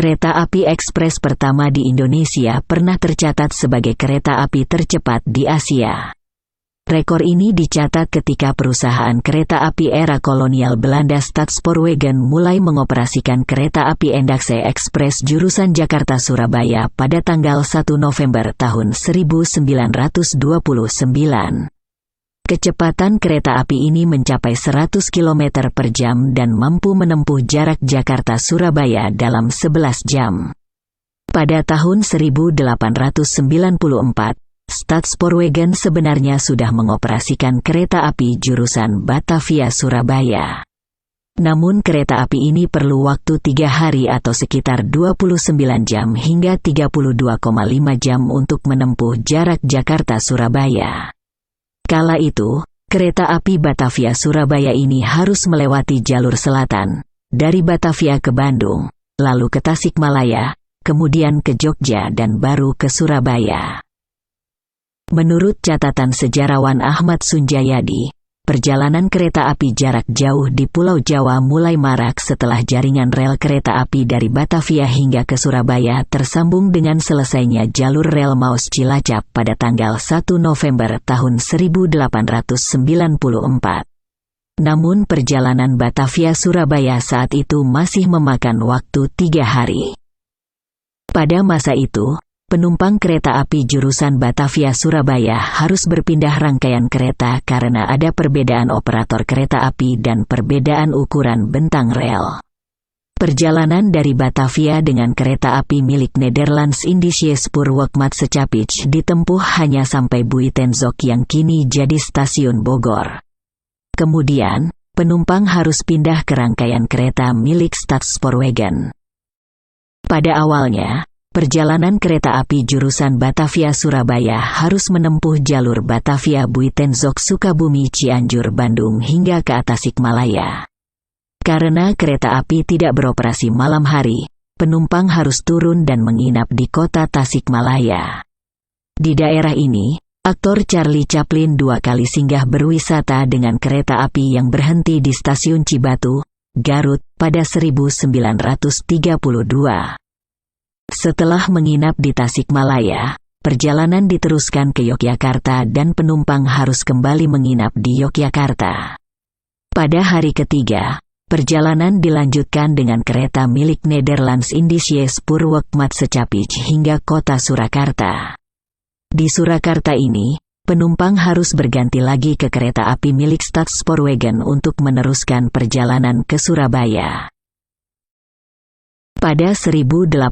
Kereta api ekspres pertama di Indonesia pernah tercatat sebagai kereta api tercepat di Asia. Rekor ini dicatat ketika perusahaan kereta api era kolonial Belanda Stadspoorwegen mulai mengoperasikan kereta api Endakse Ekspres jurusan Jakarta-Surabaya pada tanggal 1 November tahun 1929. Kecepatan kereta api ini mencapai 100 km per jam dan mampu menempuh jarak Jakarta-Surabaya dalam 11 jam. Pada tahun 1894, Stadspoorwegen sebenarnya sudah mengoperasikan kereta api jurusan Batavia-Surabaya. Namun kereta api ini perlu waktu 3 hari atau sekitar 29 jam hingga 32,5 jam untuk menempuh jarak Jakarta-Surabaya. Kala itu, kereta api Batavia-Surabaya ini harus melewati jalur selatan, dari Batavia ke Bandung, lalu ke Tasikmalaya, kemudian ke Jogja dan baru ke Surabaya. Menurut catatan sejarawan Ahmad Sunjayadi, perjalanan kereta api jarak jauh di Pulau Jawa mulai marak setelah jaringan rel kereta api dari Batavia hingga ke Surabaya tersambung dengan selesainya jalur rel Maus Cilacap pada tanggal 1 November tahun 1894. Namun perjalanan Batavia-Surabaya saat itu masih memakan waktu 3 hari. Pada masa itu, penumpang kereta api jurusan Batavia-Surabaya harus berpindah rangkaian kereta karena ada perbedaan operator kereta api dan perbedaan ukuran bentang rel. Perjalanan dari Batavia dengan kereta api milik Nederlands Indische Spoorwegmaatschappij ditempuh hanya sampai Buitenzorg yang kini jadi stasiun Bogor. Kemudian, penumpang harus pindah ke rangkaian kereta milik Stadspoorwegen. Pada awalnya, perjalanan kereta api jurusan Batavia-Surabaya harus menempuh jalur Batavia-Buitenzorg-Sukabumi-Cianjur-Bandung hingga ke Tasikmalaya. Karena kereta api tidak beroperasi malam hari, penumpang harus turun dan menginap di kota Tasikmalaya. Di daerah ini, aktor Charlie Chaplin 2 kali singgah berwisata dengan kereta api yang berhenti di stasiun Cibatu, Garut, pada 1932. Setelah menginap di Tasikmalaya, perjalanan diteruskan ke Yogyakarta dan penumpang harus kembali menginap di Yogyakarta. Pada hari ketiga, perjalanan dilanjutkan dengan kereta milik Nederlands Indische Spoorwegmaatschappij hingga kota Surakarta. Di Surakarta ini, penumpang harus berganti lagi ke kereta api milik Stadspoorwegen untuk meneruskan perjalanan ke Surabaya. Pada 1896,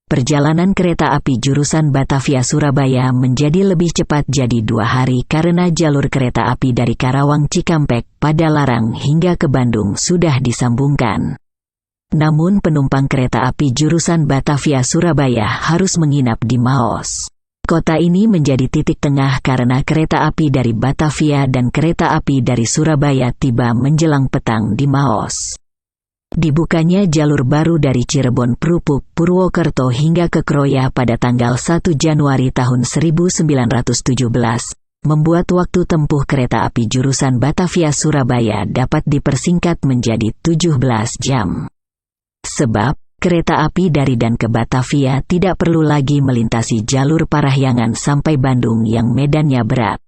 perjalanan kereta api jurusan Batavia-Surabaya menjadi lebih cepat jadi 2 hari karena jalur kereta api dari Karawang Cikampek, Padalarang hingga ke Bandung sudah disambungkan. Namun penumpang kereta api jurusan Batavia-Surabaya harus menginap di Maos. Kota ini menjadi titik tengah karena kereta api dari Batavia dan kereta api dari Surabaya tiba menjelang petang di Maos. Dibukanya jalur baru dari Cirebon Prupuk, Purwokerto hingga ke Kroya pada tanggal 1 Januari tahun 1917, membuat waktu tempuh kereta api jurusan Batavia-Surabaya dapat dipersingkat menjadi 17 jam. Sebab, kereta api dari dan ke Batavia tidak perlu lagi melintasi jalur Parahyangan sampai Bandung yang medannya berat.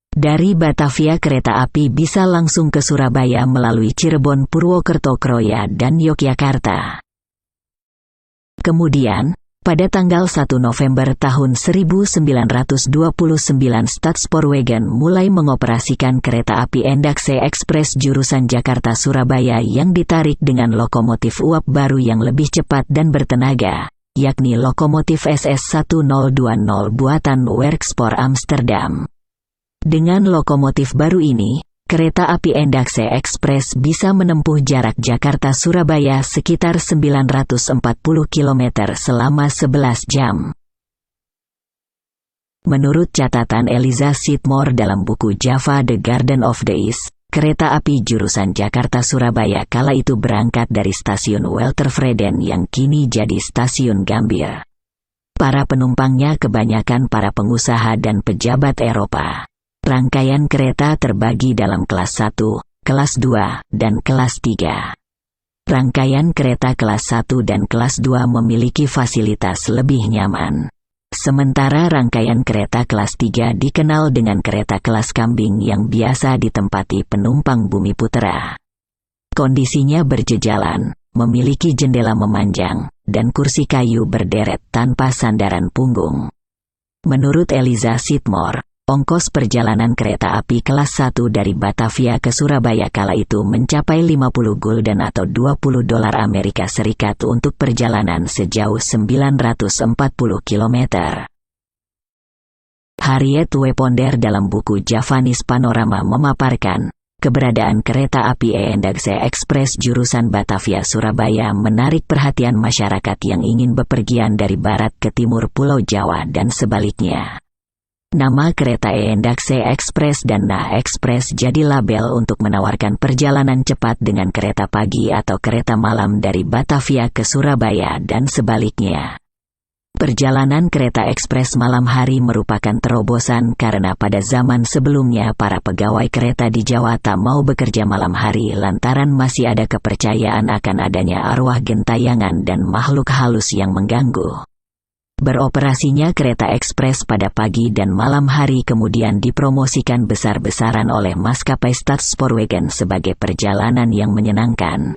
Dari Batavia kereta api bisa langsung ke Surabaya melalui Cirebon, Purwokerto, Kroya, dan Yogyakarta. Kemudian, pada tanggal 1 November tahun 1929 Stadspoorwegen mulai mengoperasikan kereta api Endakse Ekspres jurusan Jakarta-Surabaya yang ditarik dengan lokomotif uap baru yang lebih cepat dan bertenaga, yakni lokomotif SS1020 buatan Werkspor Amsterdam. Dengan lokomotif baru ini, kereta api Endakse Ekspres bisa menempuh jarak Jakarta-Surabaya sekitar 940 km selama 11 jam. Menurut catatan Eliza Sitmore dalam buku Java The Garden of Days, kereta api jurusan Jakarta-Surabaya kala itu berangkat dari stasiun Weltervreden yang kini jadi stasiun Gambir. Para penumpangnya kebanyakan para pengusaha dan pejabat Eropa. Rangkaian kereta terbagi dalam kelas 1, kelas 2, dan kelas 3. Rangkaian kereta kelas 1 dan kelas 2 memiliki fasilitas lebih nyaman. Sementara rangkaian kereta kelas 3 dikenal dengan kereta kelas kambing yang biasa ditempati penumpang bumi putera. Kondisinya berjejalan, memiliki jendela memanjang, dan kursi kayu berderet tanpa sandaran punggung. Menurut Eliza Sitmore, ongkos perjalanan kereta api kelas 1 dari Batavia ke Surabaya kala itu mencapai 50 gulden atau $20 Amerika Serikat untuk perjalanan sejauh 940 km. Harriet W. Ponder dalam buku Javanese Panorama memaparkan, keberadaan kereta api ENDAXE Express jurusan Batavia-Surabaya menarik perhatian masyarakat yang ingin bepergian dari barat ke timur Pulau Jawa dan sebaliknya. Nama kereta ENDAXE Express dan NA Express jadi label untuk menawarkan perjalanan cepat dengan kereta pagi atau kereta malam dari Batavia ke Surabaya dan sebaliknya. Perjalanan kereta ekspres malam hari merupakan terobosan karena pada zaman sebelumnya para pegawai kereta di Jawa tak mau bekerja malam hari lantaran masih ada kepercayaan akan adanya arwah gentayangan dan makhluk halus yang mengganggu. Beroperasinya kereta ekspres pada pagi dan malam hari kemudian dipromosikan besar-besaran oleh maskapai Stadspoorwegen sebagai perjalanan yang menyenangkan.